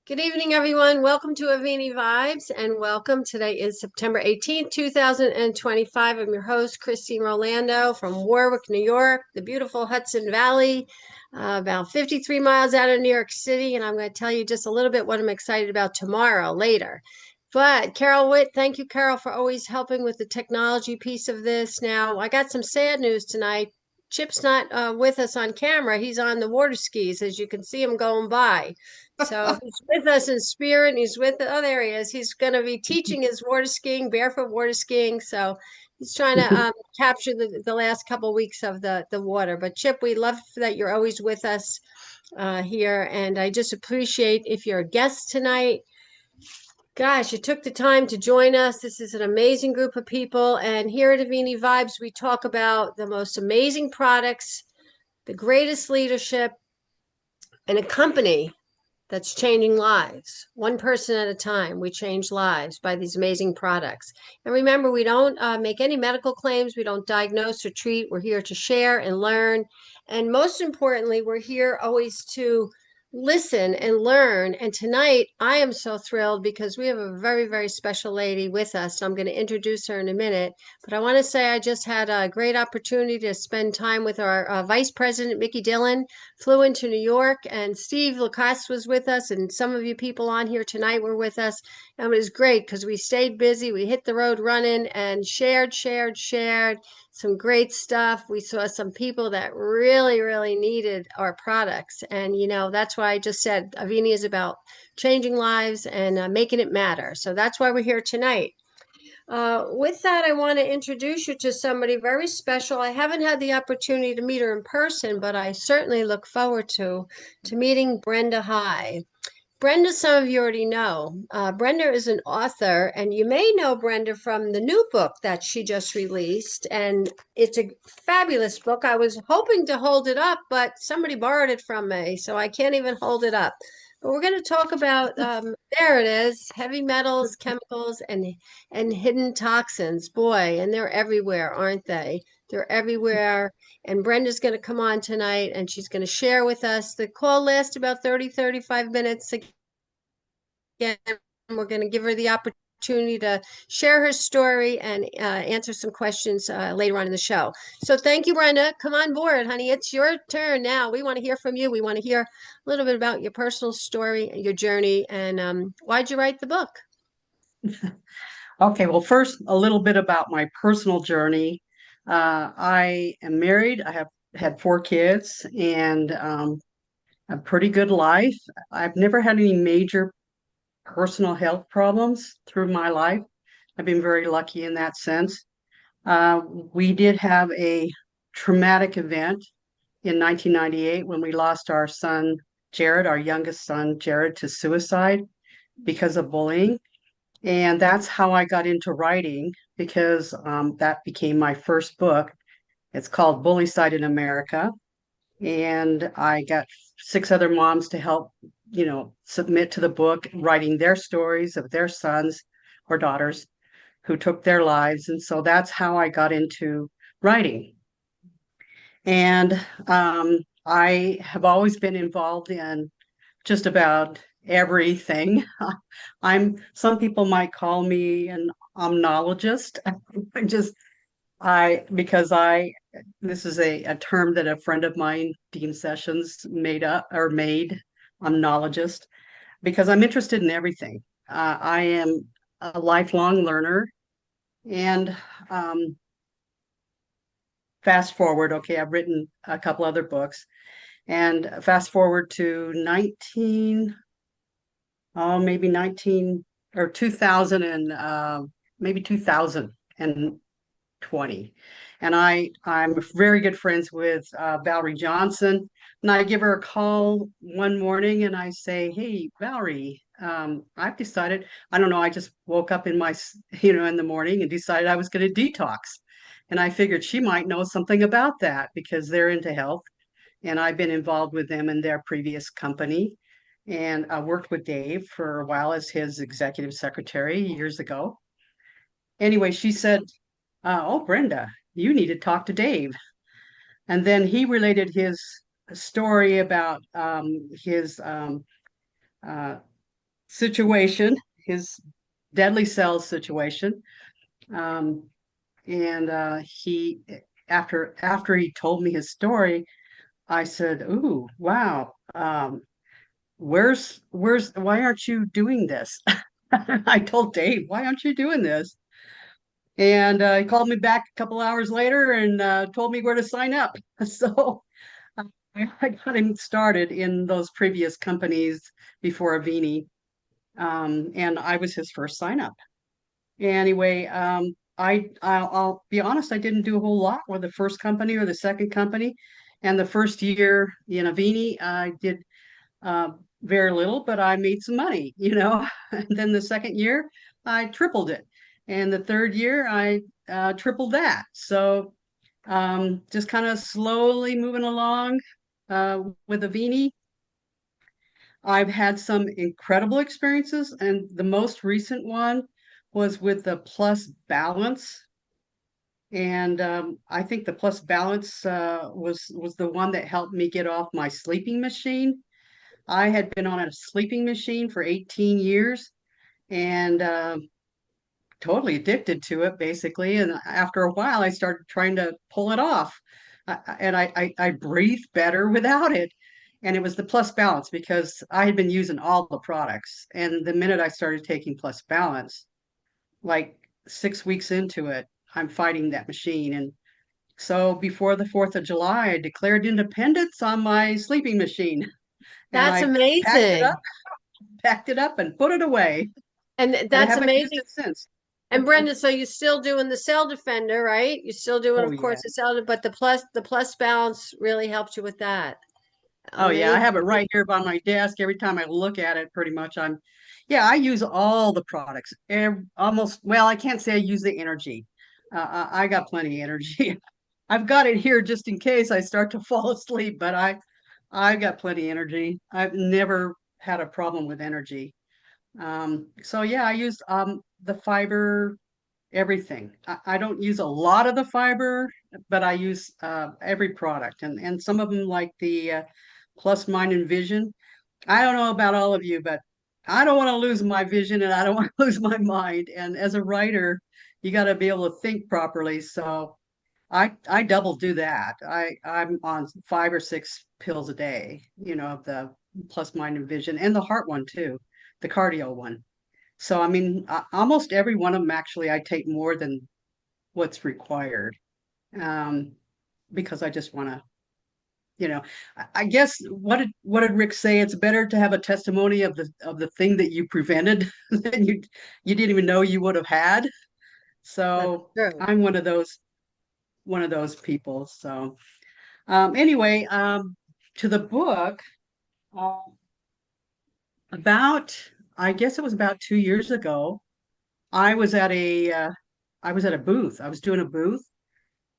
Good evening, everyone. Welcome to Avini Vibes and welcome. Today is September 18th, 2025. I'm your host, Christine Rolando from Warwick, New York, the beautiful Hudson Valley, about 53 miles out of New York City. And I'm going to tell you just a little bit what I'm excited about tomorrow, later. But Carol Witt, thank you, Carol, for always helping with the technology piece of this. Now, I got some sad news tonight. Chip's not with us on camera. He's on the water skis, as you can see him going by. So he's with us in spirit, and he's with oh, there he is. He's going to be teaching his water skiing, barefoot water skiing. So he's trying to capture the last couple of weeks of the water. But Chip, we love that you're always with us here, and I just appreciate if you're a guest tonight. Gosh, you took the time to join us. This is an amazing group of people, and here at Avini Vibes, we talk about the most amazing products, the greatest leadership, and a company that's changing lives. One person at a time, we change lives by these amazing products. And remember, we don't make any medical claims. We don't diagnose or treat. We're here to share and learn. And most importantly, we're here always to listen and learn. And tonight, I am so thrilled because we have a very, very special lady with us. I'm going to introduce her in a minute. But I want to say I just had a great opportunity to spend time with our Vice President, Mickey Dillon. Flew into New York, and Steve Lacoste was with us, and some of you people on here tonight were with us. And it was great because we stayed busy. We hit the road running and shared some great stuff. We saw some people that really, really needed our products. And, that's why I just said Avini is about changing lives and making it matter. So that's why we're here tonight. With that, I want to introduce you to somebody very special. I haven't had the opportunity to meet her in person, but I certainly look forward to meeting Brenda High. Brenda, some of you already know. Brenda is an author, and you may know Brenda from the new book that she just released, and it's a fabulous book. I was hoping to hold it up, but somebody borrowed it from me, so I can't even hold it up. But we're going to talk about there it is, heavy metals, chemicals, and hidden toxins. Boy, and they're everywhere, aren't they? They're everywhere. And Brenda's going to come on tonight and she's going to share with us. The call lasts about 35 minutes. Again, we're going to give her the opportunity to share her story and answer some questions later on in the show. So thank you, Brenda. Come on board, honey. It's your turn now. We want to hear from you. We want to hear a little bit about your personal story, your journey, and why'd you write the book? Okay, well, first, a little bit about my personal journey. I am married. I have had four kids and a pretty good life. I've never had any major personal health problems through my life. I've been very lucky in that sense. We did have a traumatic event in 1998 when we lost our son, Jared, our youngest son, Jared, to suicide because of bullying. And that's how I got into writing because that became my first book. It's called Bully Side in America. And I got six other moms to help, submit to the book, writing their stories of their sons or daughters who took their lives. And so that's how I got into writing. And I have always been involved in just about everything. Some people might call me an omnologist. I just, because this is a term that a friend of mine, Dean Sessions, made, omnologist, because I'm interested in everything. I am a lifelong learner. And fast forward, okay, I've written a couple other books. And fast forward to maybe 19 or 2000 and maybe 2020. And I'm very good friends with Valerie Johnson. And I give her a call one morning and I say, "Hey, Valerie, I've decided, I don't know, I just woke up in the morning and decided I was going to detox." And I figured she might know something about that because they're into health and I've been involved with them in their previous company. And I worked with Dave for a while as his executive secretary years ago. Anyway, she said, "Oh, Brenda, you need to talk to Dave." And then he related his story about his uh, situation, his deadly cells situation. Um, and he after he told me his story, I said, "Ooh, wow. Where's why aren't you doing this?" I told Dave, "Why aren't you doing this?" And he called me back a couple hours later and told me where to sign up. So I got him started in those previous companies before Avini, and I was his first sign up. Anyway, I'll be honest, I didn't do a whole lot with the first company or the second company, and the first year in Avini, I did uh, very little, but I made some money, you know. And then the second year, I tripled it, and the third year, I tripled that. So just kind of slowly moving along with Avini. I've had some incredible experiences, and the most recent one was with the Plus Balance. And I think the Plus Balance was the one that helped me get off my sleeping machine. I had been on a sleeping machine for 18 years and totally addicted to it, basically. And after a while, I started trying to pull it off. And I breathed better without it. And it was the Plus Balance because I had been using all the products. And the minute I started taking Plus Balance, like 6 weeks into it, I'm fighting that machine. And so before the 4th of July, I declared independence on my sleeping machine. And That's I packed it amazing. up, packed it up and put it away. And And I that's haven't used amazing. it since. And Brenda, so you're still doing the cell defender, right? You're still doing, Oh of course, yeah. the cell, but the plus balance really helped you with that. Oh yeah, I have it Amazing. right here by my desk. Every time I look at it, pretty much yeah, I use all the products. Almost, well, I can't say I use the energy. I got plenty of energy. I've got it here just in case I start to fall asleep, but I got plenty of energy. I've never had a problem with energy. So yeah, I used the fiber, everything. I don't use a lot of the fiber, but I use every product, and some of them like the Plus Mind and Vision. I don't know about all of you, but I don't want to lose my vision and I don't want to lose my mind. And as a writer, you got to be able to think properly. So I double do that. I'm on 5 or 6 pills a day, you know, of the Plus Mind and Vision and the heart one too, the cardio one. So I mean, almost every one of them actually I take more than what's required, um, because I just want to, you know, I guess what did Rick say? It's better to have a testimony of the thing that you prevented than you didn't even know you would have had. That's So true. I'm one of those people. So anyway, to the book, uh, about I guess it was about 2 years ago. I was at a I was at a booth. I was doing a booth,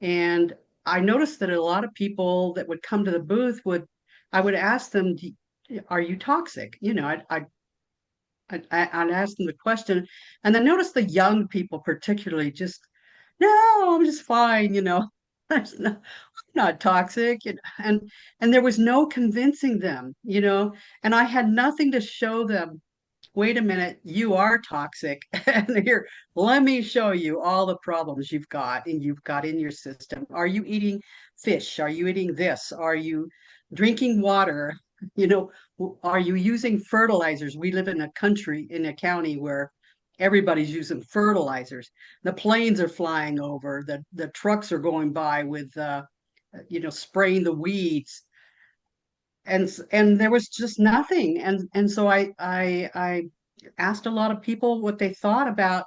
and I noticed that a lot of people that would come to the booth I would ask them, "Are you toxic?" You know, I'd ask them the question, and I noticed the young people particularly just, "No, I'm just fine," you know. I'm not toxic, and there was no convincing them, you know, and I had nothing to show them. Wait a minute, you are toxic. And here, let me show you all the problems you've got in your system. Are you eating fish? Are you eating this? Are you drinking water? You know, are you using fertilizers? We live in a country, in a county where everybody's using fertilizers. The planes are flying over, the trucks are going by with spraying the weeds, and there was just nothing. And so I asked a lot of people what they thought about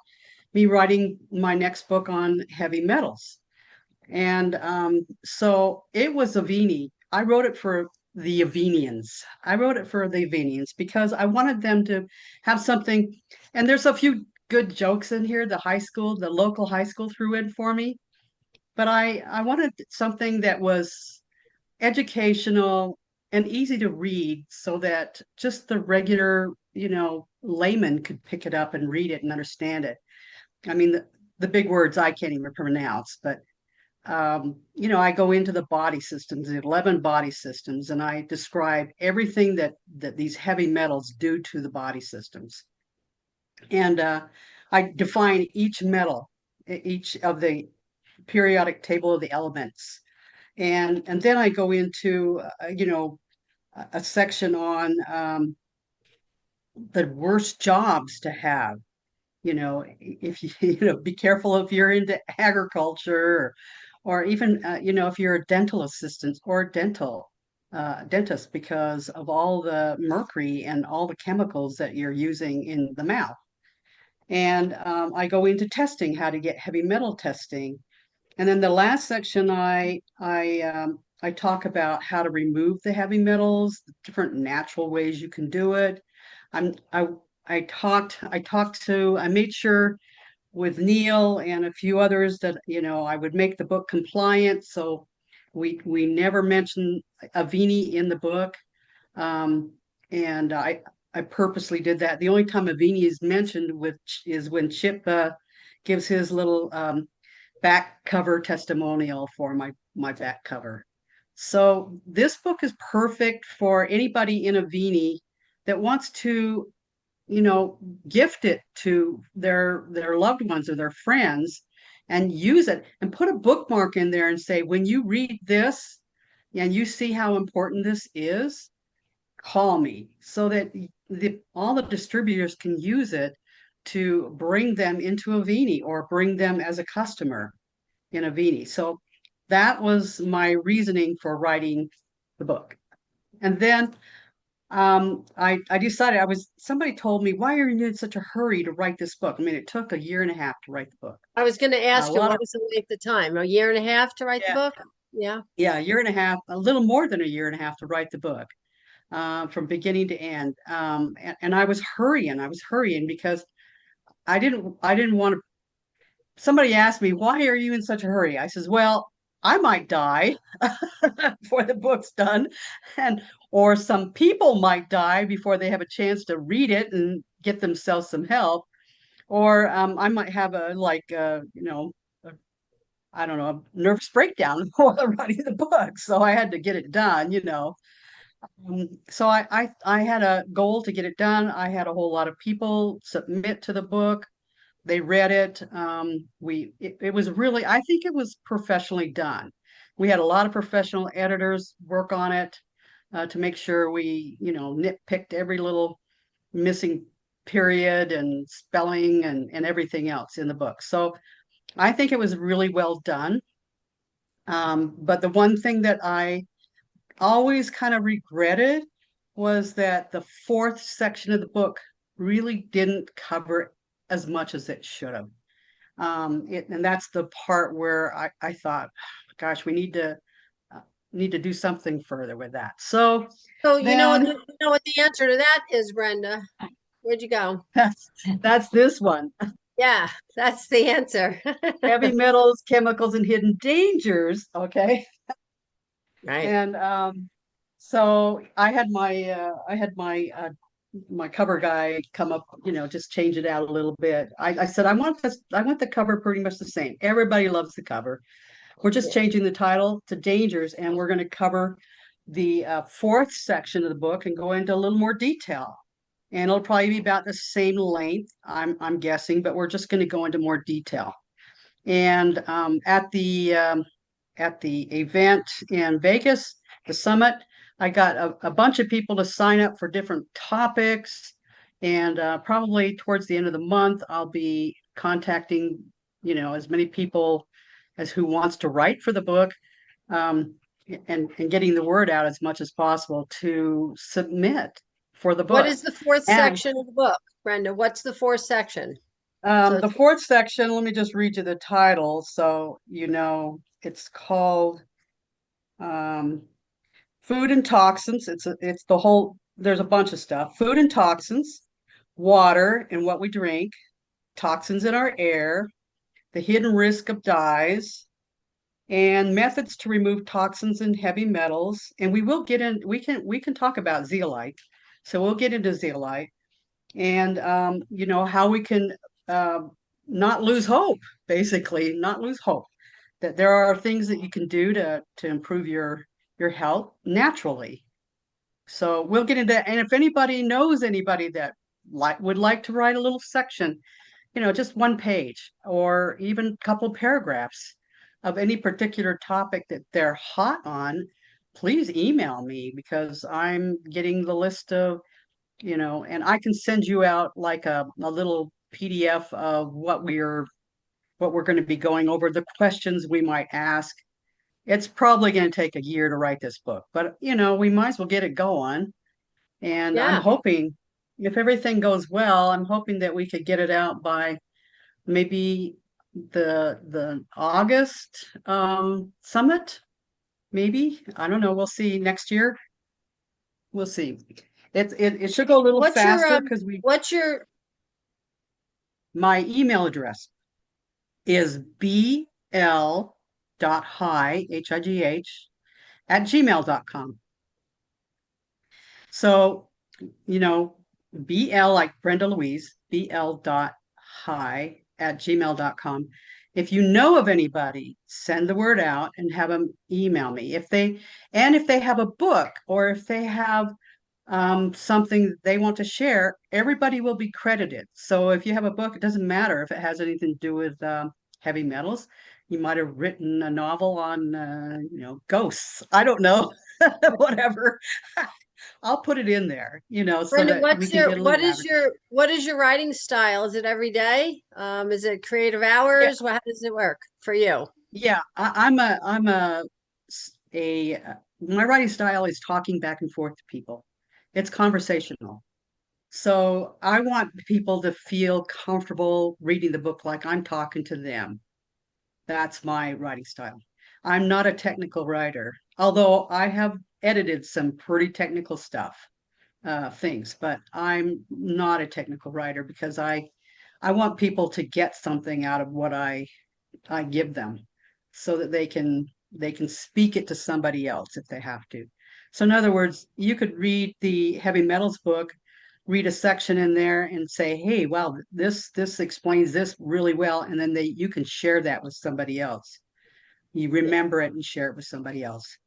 me writing my next book on heavy metals. And so it was Avini. I wrote it for the Avenians. I wrote it for the Avenians because I wanted them to have something. And there's a few good jokes in here. The local high school threw in for me. But I wanted something that was educational and easy to read so that just the regular, layman could pick it up and read it and understand it. I mean, the big words I can't even pronounce, but I go into the body systems, the 11 body systems, and I describe everything that these heavy metals do to the body systems. And I define each metal, each of the periodic table of the elements. And then I go into, a section on the worst jobs to have. If you, be careful if you're into agriculture or even, if you're a dental assistant or a dentist because of all the mercury and all the chemicals that you're using in the mouth. And I go into testing, how to get heavy metal testing. And then the last section, I talk about how to remove the heavy metals, the different natural ways you can do it. I'm I made sure with Neil and a few others that I would make the book compliant. So we never mentioned Avini in the book, um, and I purposely did that. The only time Avini is mentioned, which is when Chip gives his little back cover testimonial for my back cover. So this book is perfect for anybody in Avini that wants to, you know, gift it to their loved ones or their friends and use it and put a bookmark in there and say, when you read this and you see how important this is, call me so that all the distributors can use it to bring them into Avini or bring them as a customer in Avini. So that was my reasoning for writing the book. And then I decided somebody told me, why are you in such a hurry to write this book? I mean, it took a year and a half to write the book. I was going to A ask you, lot what of, was the length of time? A year and a half to write the yeah, book? Yeah. yeah, a year and a half, a little more than a year and a half to write the book, from beginning to end. And I was hurrying because I didn't want to. Somebody asked me, why are you in such a hurry? I says, well, I might die before the book's done, and or some people might die before they have a chance to read it and get themselves some help, or I might have a a, I don't know, a nervous breakdown while I'm writing the book. So I had to get it done. So I had a goal to get it done. I had a whole lot of people submit to the book. They read it. It was really, I think it was professionally done. We had a lot of professional editors work on it to make sure we, nitpicked every little missing period and spelling and everything else in the book. So I think it was really well done. But the one thing that I always kind of regretted was that the fourth section of the book really didn't cover as much as it should have. And that's the part where I thought, gosh, we need to do something further with that. So So then you know what the answer to that is, Brenda? Where'd you go? that's this one. Yeah, that's the answer. Heavy metals, chemicals, and hidden dangers. Okay. Right. And so I had my cover guy come up, just change it out a little bit. I said I want the cover pretty much the same. Everybody loves the cover. We're just Yeah. changing the title to Dangers, and we're going to cover the fourth section of the book and go into a little more detail. And it'll probably be about the same length, I'm guessing, but we're just going to go into more detail. And at the event in Vegas, the summit, I got a bunch of people to sign up for different topics. And probably towards the end of the month, I'll be contacting, as many people as who wants to write for the book, um, and getting the word out as much as possible to submit for the What book. is the fourth And section of the book, Brenda? What's the fourth section? So the fourth section, let me just read you the title so it's called um, Food and Toxins. It's the whole, there's a bunch of stuff. Food and toxins, water and what we drink, toxins in our air, the hidden risk of dyes, and methods to remove toxins and heavy metals. And we can talk about zeolite. So we'll get into zeolite and how we can uh, not lose hope, basically, not lose hope. that there are things that you can do to improve your health naturally. So we'll get into, and if anybody knows anybody that would like to write a little section, just one page or even a couple paragraphs of any particular topic that they're hot on, please email me because I'm getting the list of, and I can send you out like a little PDF of what we're going to be going over, the questions we might ask. It's probably going to take a year to write this book, but we might as well get it going. And I'm Yeah. hoping, if everything goes well, I'm hoping that we could get it out by maybe the August summit. Maybe, I don't know. We'll see next year. We'll see. It should go a little What's your faster because we what's your my email address is bl.high, High, at gmail.com. So, you know, BL like Brenda Louise, bl.high at gmail.com. If you know of anybody, send the word out and have them email me. If they have a book or if they have something they want to share, everybody will be credited. So if you have a book, it doesn't matter if it has anything to do with heavy metals. You might have written a novel on, ghosts. I don't know, whatever. I'll put it in there, so Brenda, that we can get a little advertising. what is your writing style? Is it every day? Is it creative Yeah, hours? How does it work for you? yeah. My writing style is talking back and forth to people. It's conversational. So I want people to feel comfortable reading the book like I'm talking to them. That's my writing style. I'm not a technical writer, although I have edited some pretty technical things, but I'm not a technical writer because I want people to get something out of what I give them so that they can speak it to somebody else if they have to. So in other words, you could read the heavy metals book, read a section in there and say, "Hey, wow, this explains this really well," and then you can share that with somebody else. You remember it and share it with somebody else.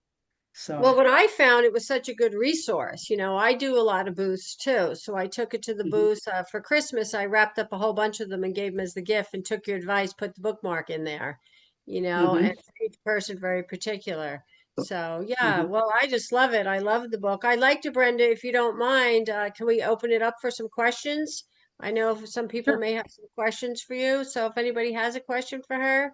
Well, So, what I found, it was such a good resource. I do a lot of booths too. So I took it to the mhm, booth for Christmas. I wrapped up a whole bunch of them and gave them as the gift and took your advice, put the bookmark in there, and mhm, for each person very particular. So yeah, mhm. well, I just love it. I love the book. I'd like to, Brenda, if you don't mind, can we open it up for some questions? I know some people Sure. may have some questions for you. So if anybody has a question for her,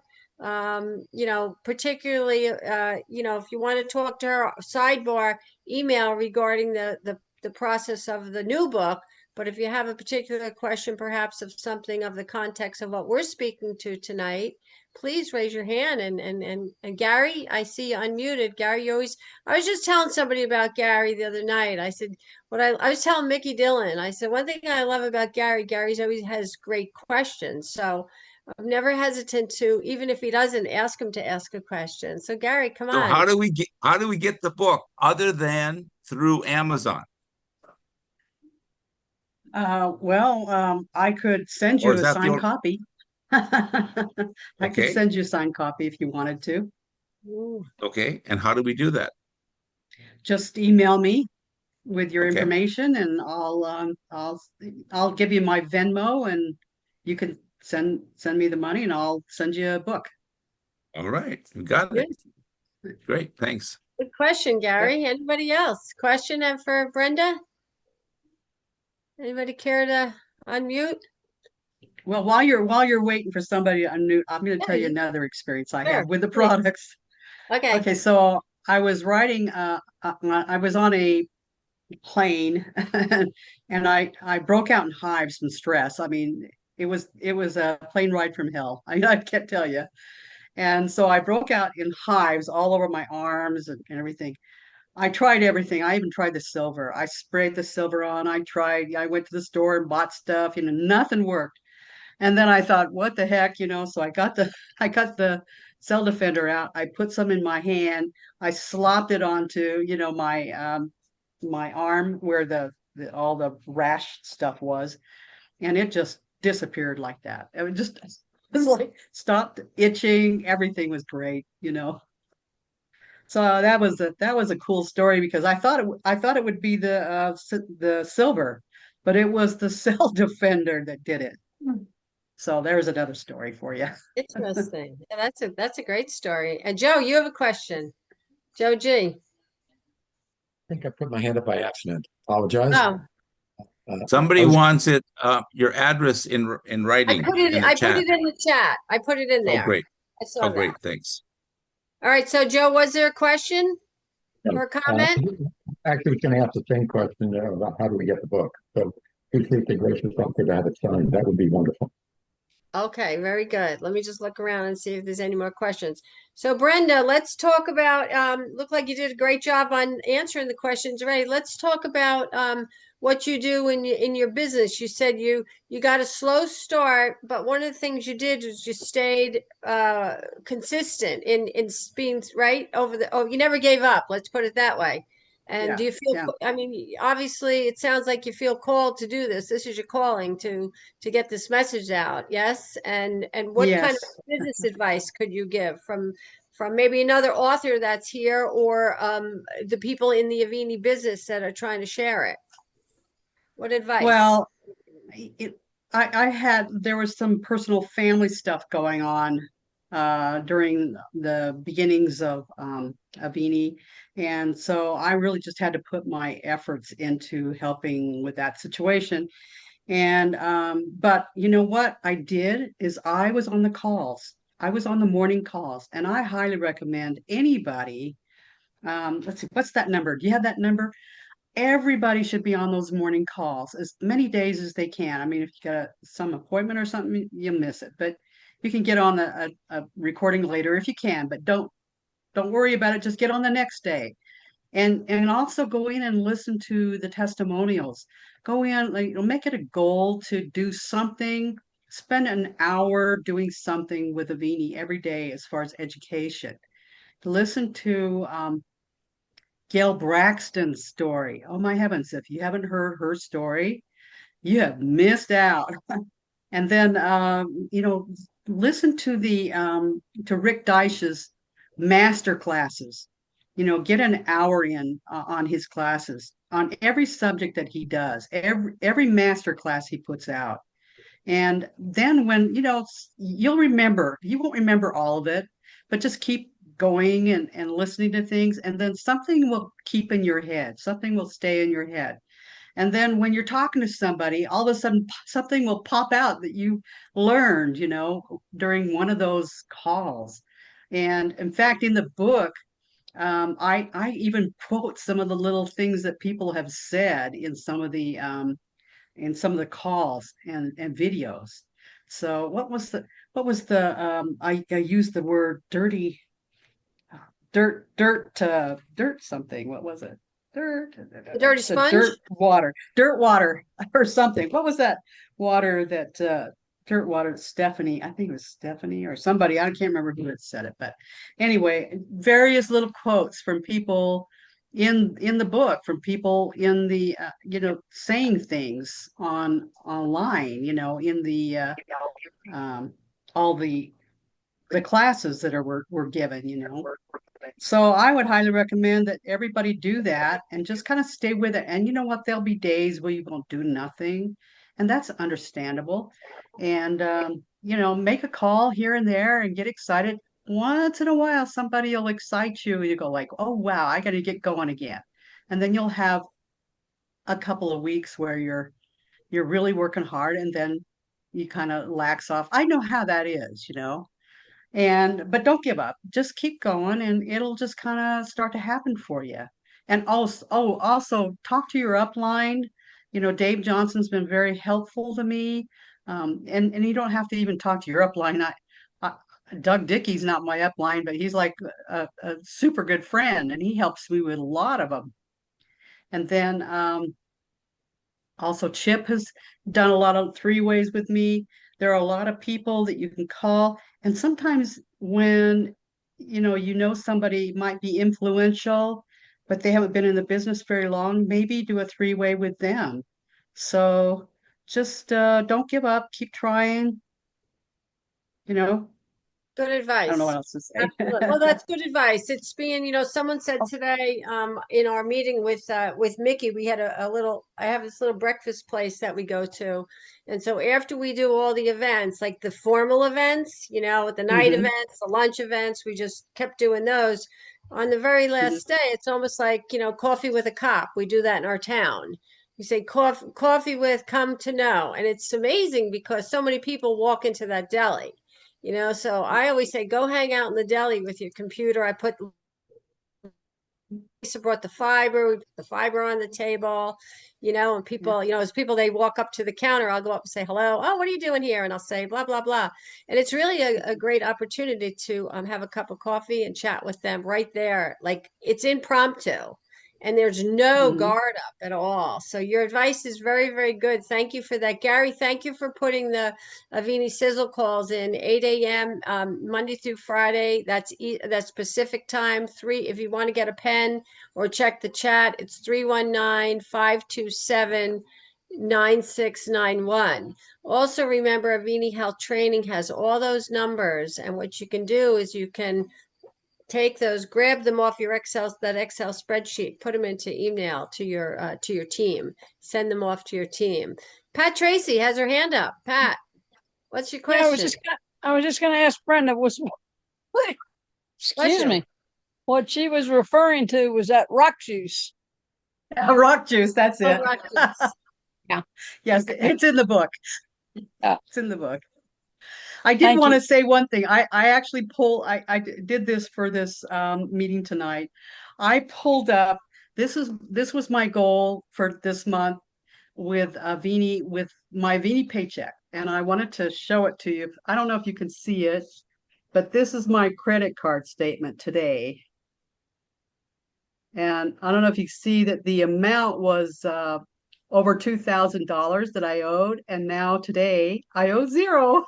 particularly, if you want to talk to her sidebar, email regarding the process of the new book. But if you have a particular question, perhaps of something of the context of what we're speaking to tonight, please raise your hand. And Gary, I see you unmuted. Gary, I was just telling somebody about Gary the other night. I said, I was telling Mickey Dillon, I said, one thing I love about Gary's always has great questions. So I'm never hesitant to, even if he doesn't, ask him to ask a question. So Gary, come So on. how do we get the book other than through Amazon? Well, I could send Or you is a that the signed only copy. I could okay? send you a signed copy if you wanted to. Ooh. Okay. And how do we do that? Just email me with your Okay. information, and I'll give you my Venmo, and you can send me the money, and I'll send you a book. All right. We got Good, it. Great. Thanks. good question, Yep. Gary. Anybody else? Question for Brenda? Anybody care to unmute? Well, while you're waiting for somebody to unmute, I'm going to Yeah, tell you another experience I sure, had with the please. products. Okay. Okay, so I was writing. I was on a plane and I broke out in hives from stress. I mean, it was a plane ride from hell. I can't tell you. And so I broke out in hives all over my arms and everything. I tried everything. I even tried the silver. I sprayed the silver on. I went to the store and bought stuff, nothing worked. And then I thought, what the heck, so I got the cell defender out. I put some in my hand. I slopped it onto, my arm where all the rash stuff was, and it just disappeared like that. It was just was like stopped itching. Everything was great, you know. So that was a cool story because I thought it would be the silver, but it was the cell defender that did it. So there's another story for you. Interesting. Yeah, that's a great story. And Joe, you have a question. Joe G. Think I put my hand up by accident. Apologize. Oh, I Somebody was wants it, your address in writing in the I put chat. it in the chat. I put it in Oh, there. great. I Oh, saw that. great. Thanks. All right. So Joe, was there a question or a uh, comment? actually was going to ask the same question about how do we get the book. So appreciate the gracious offer to have it signed. That would be wonderful. Okay, very good. Let me just look around and see if there's any more questions. So Brenda, let's talk about, look like you did a great job on answering the questions, right? Let's talk about what you do in your business. You said you got a slow start, but one of the things you did was you stayed consistent in being right over oh, you never gave up, let's put it that way. And Yeah, do you feel, yeah. I mean, obviously it sounds like you feel called to do this. This is your calling to get this message out. Yes. And what kind of Yes. business advice could you give from maybe another author that's here or the people in the Avini business that are trying to share it? What advice? Well, it, I had there was some personal family stuff going on during the beginnings of Avini, and so I really just had to put my efforts into helping with that situation. And but you know what I did is I was on the calls. I was on the morning calls, and I highly recommend anybody. Let's see, what's that number? Do you have that number? Everybody should be on those morning calls as many days as they can. I mean, if you got some appointment or something, you'll miss it. But you can get on a recording later if you can, but don't worry about it. Just get on the next day. And also go in and listen to the testimonials. Go in, like, make it a goal to do something, spend an hour doing something with Avini every day as far as education. Listen to Gail Braxton's story. Oh my heavens, if you haven't heard her story, you have missed out. And then listen to the to Rick Deish's master classes. Get an hour in on his classes on every subject that he does, every master class he puts out. And then when, you'll remember, you won't remember all of it, but just keep going and listening to things. And then something will keep in your head, something will stay in your head. And then when you're talking to somebody, all of a sudden something will pop out that you learned, during one of those calls. And in fact, in the book, I even quote some of the little things that people have said in some of the calls and videos. So I used the word dirty, dirt something. What was it? The dirty The sponge? dirt water or something. What was that water that dirt water? Stephanie, I think it was Stephanie or somebody. I can't remember who had said it, but anyway, various little quotes from people in the book, from people in the saying things online, in the um, all the classes that were given, So I would highly recommend that everybody do that and just kind of stay with it. And you know what? There'll be days where you won't do nothing, and that's understandable. And make a call here and there and get excited. Once in a while, somebody will excite you, and you go like, "Oh wow, I got to get going again." And then you'll have a couple of weeks where you're really working hard, and then you kind of lax off. I know how that is. But don't give up. Just keep going and it'll just kind of start to happen for you. And also talk to your upline. Dave Johnson's been very helpful to me. And you don't have to even talk to your upline. I Doug Dickey's not my upline, but he's like a super good friend and he helps me with a lot of them. And then also, Chip has done a lot of three ways with me. There are a lot of people that you can call. And sometimes when somebody might be influential, but they haven't been in the business very long, maybe do a three-way with them. So just don't give up, keep trying. you know, Good I don't know what advice. else to say. Absolutely. Well, that's good advice. It's being, someone said Oh, today, in our meeting with Mickey, we had I have this little breakfast place that we go to. And so after we do all the events, like the formal events, the night mhm, events, the lunch events, we just kept doing those. On the very mhm, last day, it's almost like, coffee with a cop. We do that in our town. We say coffee with come to know. And it's amazing because so many people walk into that deli. So I always say, go hang out in the deli with your computer. Lisa brought the fiber. We put the fiber on the table, and yeah, people, as people, they walk up to the counter, I'll go up and say, hello. Oh, what are you doing here? And I'll say, blah, blah, blah. And it's really a great opportunity to have a cup of coffee and chat with them right there. Like it's impromptu and there's no mhm. guard up at all. So your advice is very, very good. Thank you for that. Gary, thank you for putting the Avini Sizzle calls in 8 a.m. Monday through Friday. That's Pacific time. If you want to get a pen, or check the chat. It's 319-527-9691. Also remember Avini Health Training has all those numbers. And what you can do is you can take those, grab them off that Excel spreadsheet, put them into email to your team, send them off to your team. Pat Tracy has her hand up. Pat, what's your Yeah, question? I was just gonna ask Brenda, Bless excuse you. me, what she was referring to was that rock juice. Rock juice, that's Oh, it. Rutgers. Yeah. Yes, Okay. it's in the book. Yeah. It's in the book. I did Thank want you. to say one thing. I actually did this for this meeting tonight. I pulled up, this was my goal for this month with with my Vini paycheck. And I wanted to show it to you. I don't know if you can see it, but this is my credit card statement today. And I don't know if you see that the amount was over $2,000 that I owed, and now today I owe zero.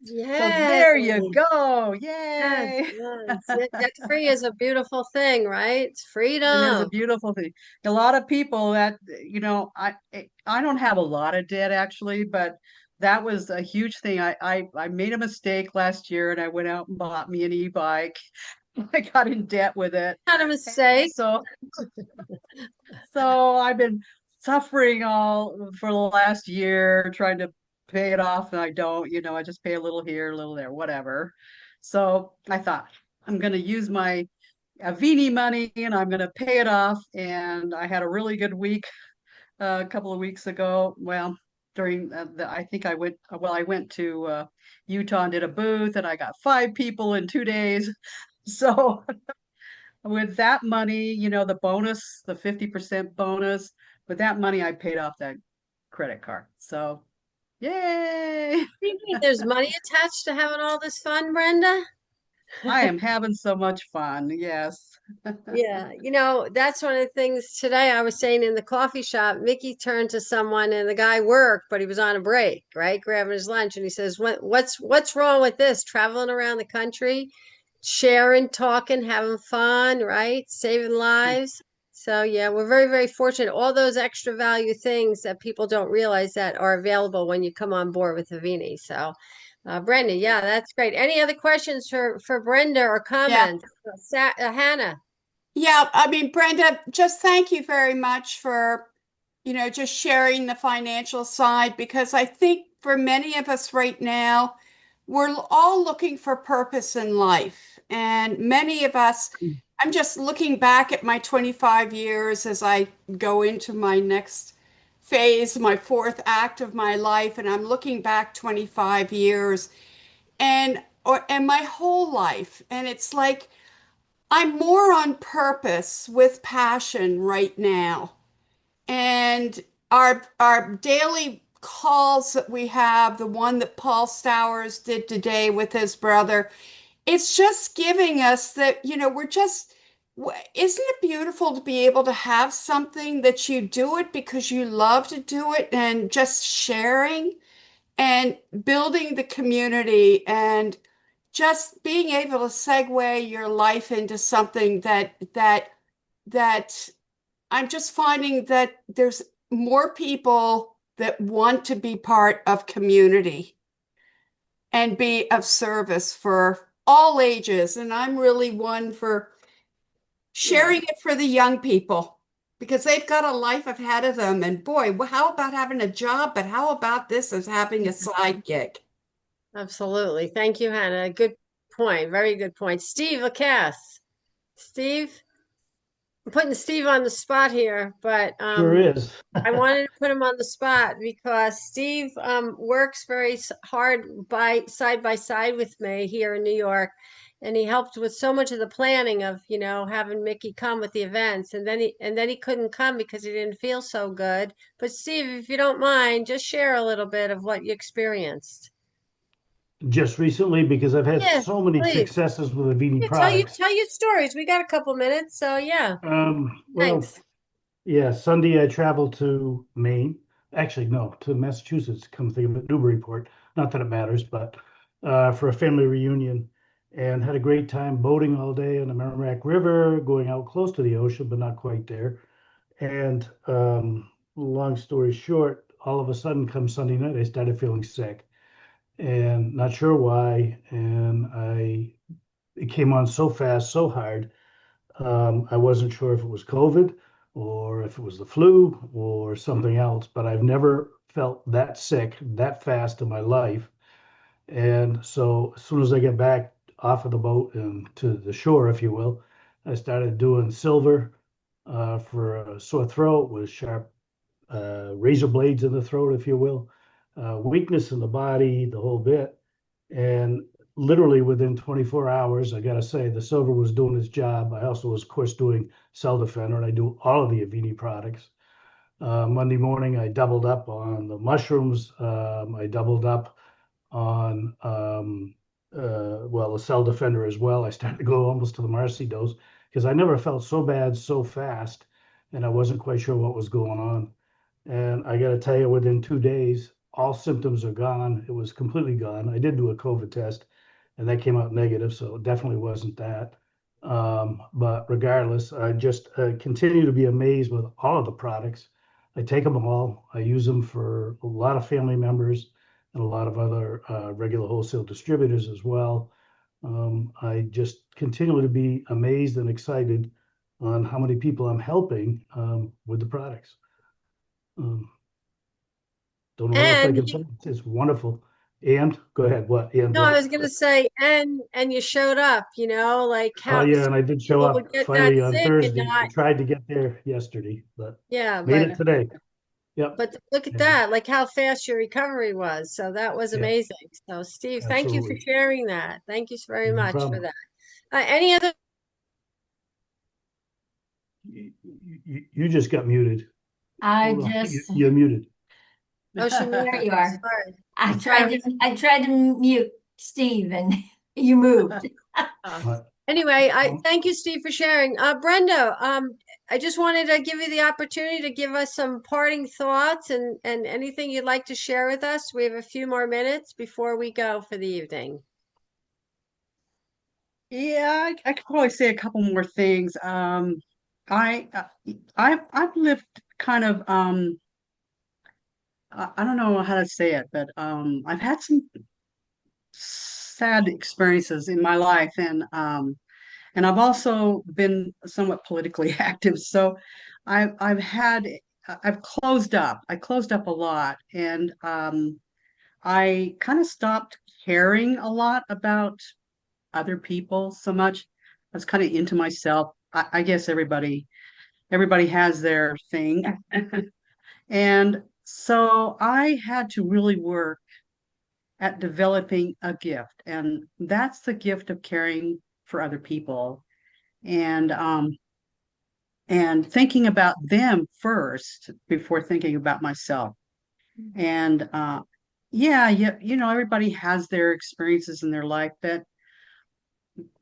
So Yes. there you go. Yes, Yay. yes. Debt free is a beautiful thing, right? It's It is a freedom. beautiful thing. A lot of people that, I don't have a lot of debt actually, but that was a huge thing. I made a mistake last year and I went out and bought me an e-bike. I got in debt with it. Not a mistake. So So I've been suffering all for the last year trying to pay it off, and I don't, I just pay a little here, a little there, whatever. So I thought I'm going to use my Avini money and I'm going to pay it off. And I had a really good week a couple of weeks ago. Well, during I think I went to Utah and did a booth, and I got 5 people in 2 days. So with that money, the bonus, the 50% bonus, with that money, I paid off that credit card. So, yay! You mean there's money attached to having all this fun, Brenda? I am having so much fun. Yes. Yeah, that's one of the things today I was saying in the coffee shop. Mickey turned to someone and the guy worked, but he was on a break, right? Grabbing his lunch. And he says, what's wrong with this? Traveling around the country, sharing, talking, having fun, right? Saving lives. So yeah, we're very, very fortunate. All those extra value things that people don't realize that are available when you come on board with Avini. So Brenda, yeah, that's great. Any other questions for Brenda or Yeah. comments? Hannah. Yeah. I mean, Brenda, just thank you very much for, just sharing the financial side because I think for many of us right now, we're all looking for purpose in life. And many of us, I'm just looking back at my 25 years as I go into my next phase, my fourth act of my life, and I'm looking back 25 years and my whole life. And it's like, I'm more on purpose with passion right now. And our daily calls that we have, the one that Paul Stowers did today with his brother, it's just giving us that, isn't it beautiful to be able to have something that you do it because you love to do it and just sharing and building the community and just being able to segue your life into something that I'm just finding that there's more people that want to be part of community. and be of service for all ages. And I'm really one for sharing it for the young people because they've got a life ahead of them. And boy, how about having a job? But how about this as having a side gig? Absolutely. Thank you, Hannah. Good point. Very good point. Steve Lacasse. Steve, I'm putting Steve on the spot here, but Sure is. I wanted to put him on the spot because Steve works very hard by side with me here in New York, and he helped with so much of the planning of, having Mickey come with the events, and then he couldn't come because he didn't feel so good. But Steve, if you don't mind, just share a little bit of what you experienced. Just recently, because I've had Yeah, so many please. successes with Avini Yeah, products. tell you stories. We got a couple minutes, so yeah. Well, Thanks. yeah, Sunday I traveled to Maine. Actually, no, to Massachusetts, come to think of it, Newburyport. Not that it matters, but for a family reunion and had a great time boating all day on the Merrimack River, going out close to the ocean, but not quite there. And long story short, all of a sudden, come Sunday night, I started feeling sick and not sure why. And it came on so fast, so hard. I wasn't sure if it was COVID or if it was the flu or something else, but I've never felt that sick that fast in my life. And so as soon as I get back off of the boat and to the shore, if you will, I started doing silver for a sore throat with sharp razor blades in the throat, if you will, weakness in the body, the whole bit. And literally within 24 hours, I got to say, the silver was doing its job. I also was, of course, doing Cell Defender, and I do all of the Avini products. Monday morning, I doubled up on the mushrooms. I doubled up on, well, the Cell Defender as well. I started to go almost to the Marcy dose because I never felt so bad so fast, and I wasn't quite sure what was going on. And I got to tell you, within 2 days, all symptoms are gone. It was completely gone. I did do a COVID test and that came out negative, so it definitely wasn't that. But regardless, I just continue to be amazed with all of the products. I take them all. I use them for a lot of family members and a lot of other regular wholesale distributors as well. I just continue to be amazed and excited on how many people I'm helping with the products. Um, don't know what else I And can say. It's wonderful. And go ahead. What? And no, I what? was gonna say, and you showed up, like Oh how yeah, so and I did show people would up get that finally on sick and Thursday. I not, tried to get there yesterday, but yeah, made it today. Yep. but look at And that, like how fast your recovery was. So that was yeah, amazing. So Steve, thank you for absolutely. sharing that. Thank you very No much for problem. that. Any other? You just got muted. I Hold on. just, You're muted. Oh, she there muted. you are. Sorry. I tried to mute Steve and you moved. Uh, Anyway, I um, thank you, Steve, for sharing. Brenda, I just wanted to give you the opportunity to give us some parting thoughts and anything you'd like to share with us. We have a few more minutes before we go for the evening. Yeah, I could probably say a couple more things. I I've lived kind of I don't know how to say it, but I've had some sad experiences in my life, and I've also been somewhat politically active. So I've had I've closed up. I closed up a lot, and I kind of stopped caring a lot about other people so much. I was kind of into myself. I guess everybody has their thing. And so I had to really work at developing a gift, and that's the gift of caring for other people and thinking about them first before thinking about myself. And yeah, yeah, everybody has their experiences in their life, but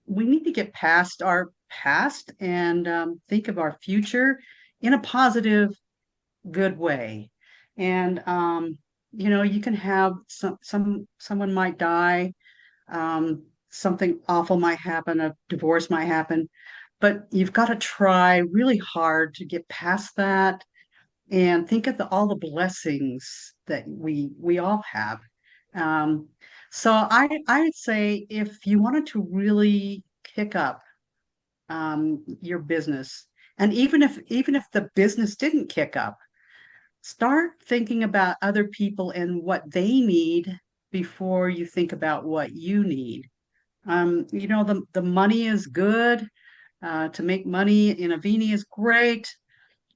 we need to get past our past and think of our future in a positive, good way. And you can have someone might die, something awful might happen, a divorce might happen, but you've got to try really hard to get past that and think of all the blessings that we all have. Um, So I'd say if you wanted to really kick up your business, and even if the business didn't kick up, start thinking about other people and what they need before you think about what you need. The money is good. To make money in a Avini is great,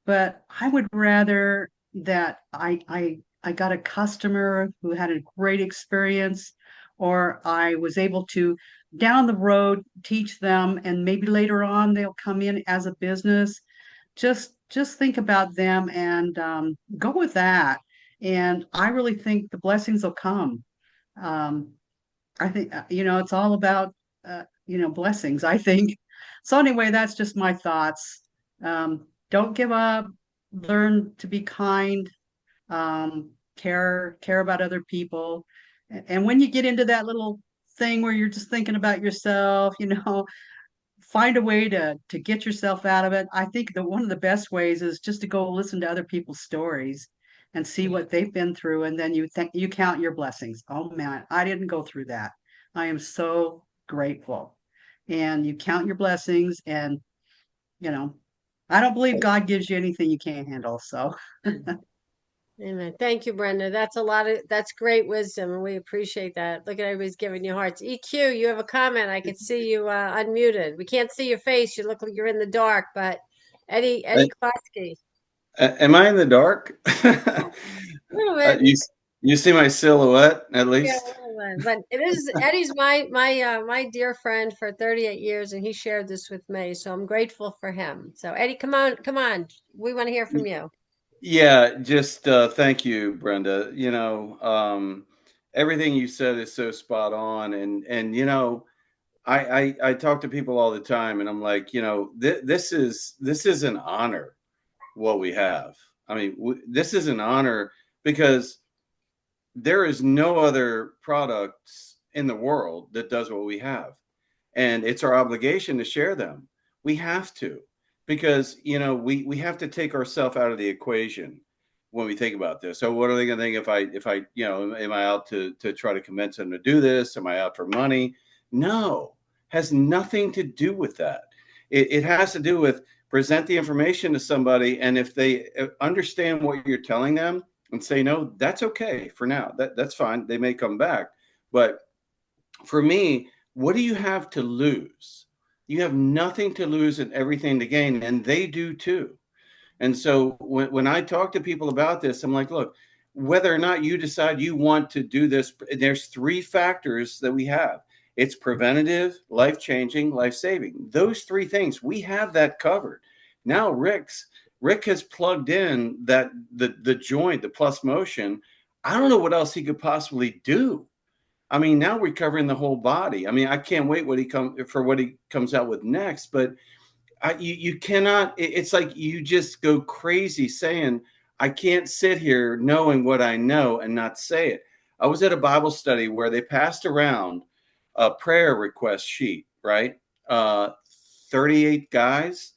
but I would rather that I got a customer who had a great experience, or I was able to down the road teach them, and maybe later on they'll come in as a business. Just think about them and go with that. And I really think the blessings will come. Um, I think it's all about blessings, I think. So anyway, that's just my thoughts. Don't give up. Learn to be kind. Care about other people. And when you get into that little thing where you're just thinking about yourself, find a way to get yourself out of it. I think that one of the best ways is just to go listen to other people's stories and see what they've been through, and then you count your blessings. Oh man, I didn't go through that. I am so grateful. And you count your blessings, and you know, I don't believe God gives you anything you can't handle. So Amen. Thank you, Brenda. That's great wisdom, and we appreciate that. Look at everybody's giving you hearts. EQ, you have a comment. I could see you unmuted. We can't see your face. You look like you're in the dark, but Eddie Klosky. Am I in the dark? A little bit. You see my silhouette at Yeah, least? a little bit. But it is Eddie's my dear friend for 38 years, and he shared this with me. So I'm grateful for him. So Eddie, come on. We want to hear from you. Yeah, just thank you, Brenda. Everything you said is so spot on, and I talk to people all the time, and I'm like, this is an honor what we have. I mean, this is an honor because there is no other products in the world that does what we have. And it's our obligation to share them. We have to, because, we have to take ourselves out of the equation when we think about this. So what are they going to think if I, am I out to try to convince them to do this? Am I out for money? No, has nothing to do with that. It has to do with present the information to somebody. And if they understand what you're telling them, and say, no, that's okay for now. That's fine. They may come back. But for me, what do you have to lose? You have nothing to lose and everything to gain. And they do too. And so when I talk to people about this, I'm like, look, whether or not you decide you want to do this, there's three factors that we have. It's preventative, life-changing, life-saving. Those three things, we have that covered. Now, Rick has plugged in that the joint, the plus motion. I don't know what else he could possibly do. I mean, now we're covering the whole body. I mean, I can't wait what he comes out with next. But you cannot. It's like you just go crazy saying, I can't sit here knowing what I know and not say it. I was at a Bible study where they passed around a prayer request sheet, right? 38 guys.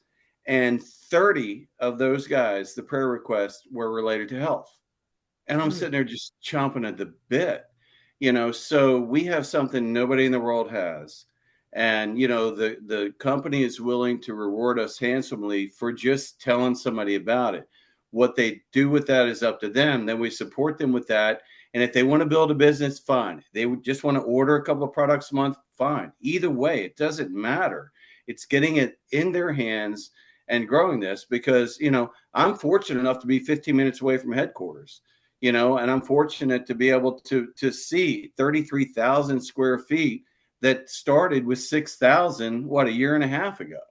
And 30 of those guys, the prayer requests were related to health. And I'm sitting there just chomping at the bit, so we have something nobody in the world has. And, the company is willing to reward us handsomely for just telling somebody about it. What they do with that is up to them. Then we support them with that. And if they want to build a business, fine. They would just want to order a couple of products a month, fine. Either way, it doesn't matter. It's getting it in their hands and growing this, because, I'm fortunate enough to be 15 minutes away from headquarters, and I'm fortunate to be able to see 33,000 square feet that started with 6,000, a year and a half ago.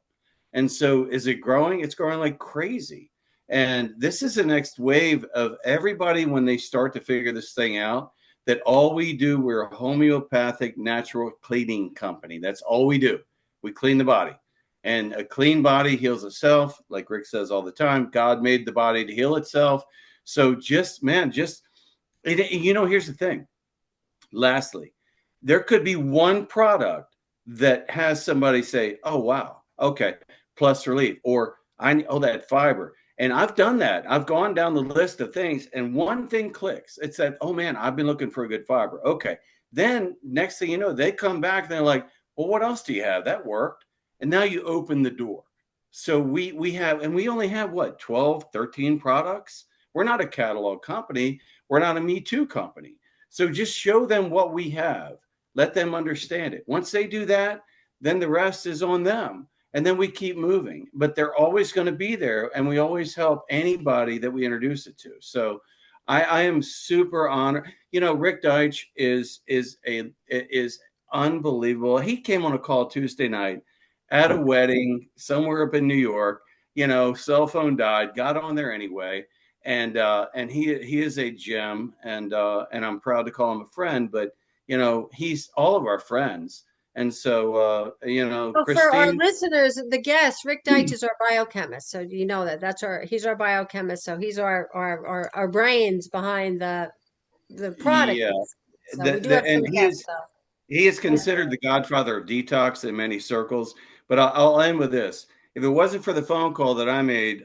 And so is it growing? It's growing like crazy. And this is the next wave of everybody when they start to figure this thing out, that all we do, we're a homeopathic natural cleaning company. That's all we do. We clean the body. And a clean body heals itself. Like Rick says all the time, God made the body to heal itself. So here's the thing. Lastly, there could be one product that has somebody say, oh, wow, okay, plus relief, or that fiber. And I've done that. I've gone down the list of things, and one thing clicks. It said, oh man, I've been looking for a good fiber. Okay, Then next thing you know, they come back and they're like, well, what else do you have? That worked. And now you open the door. So we have, and we only have what, 12, 13 products? We're not a catalog company. We're not a Me Too company. So just show them what we have. Let them understand it. Once they do that, then the rest is on them. And then we keep moving. But they're always going to be there. And we always help anybody that we introduce it to. So I am super honored. You know, Rick Deitch is unbelievable. He came on a call Tuesday night at a wedding somewhere up in New York. You know, cell phone died, got on there anyway. And he is a gem, and I'm proud to call him a friend. But you know, he's all of our friends, and so you know, So for our Christine. listeners, the guest, Rick Deitch is our biochemist. So you know that he's our biochemist. So he's our brains behind the product. Yeah, So we do have some and guests. So he is considered the godfather of detox in many circles. But I'll end with this: if it wasn't for the phone call that I made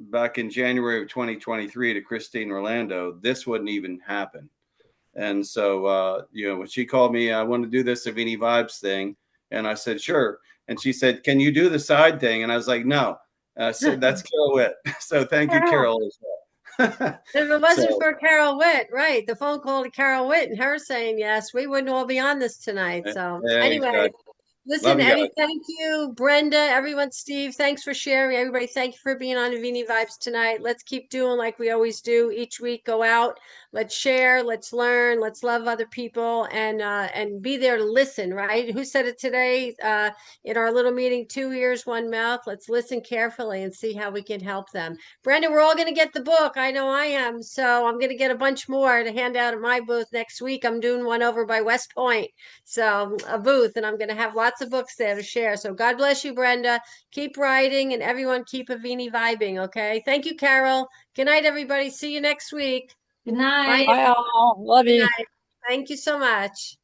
back in January of 2023 to Christine Orlando, this wouldn't even happen. And so, you know, when she called me, I want to do this Savini Vibes thing. And I said, sure. And she said, can you do the side thing? And I was like, no. So that's Carol Witt. So thank you, Carol, as well. if it wasn't So, for Carol Witt, right? The phone call to Carol Witt and her saying yes, we wouldn't all be on this tonight. So anyway, exactly. listen, Love you guys. Eddie, thank you. Brenda, everyone, Steve, thanks for sharing. Everybody, thank you for being on Avini Vibes tonight. Let's keep doing like we always do each week. Go out, let's share, let's learn, let's love other people, and be there to listen, right? Who said it today in our little meeting? 2 ears, 1 mouth. Let's listen carefully and see how we can help them. Brenda, we're all going to get the book. I know I am. So I'm going to get a bunch more to hand out at my booth next week. I'm doing one over by West Point. So a booth, and I'm going to have lots of books there to share. So God bless you, Brenda. Keep writing, and everyone keep Avini vibing. Okay. Thank you, Carol. Good night, everybody. See you next week. Good Bye. night. Bye all. Love Good you. night. Thank you so much.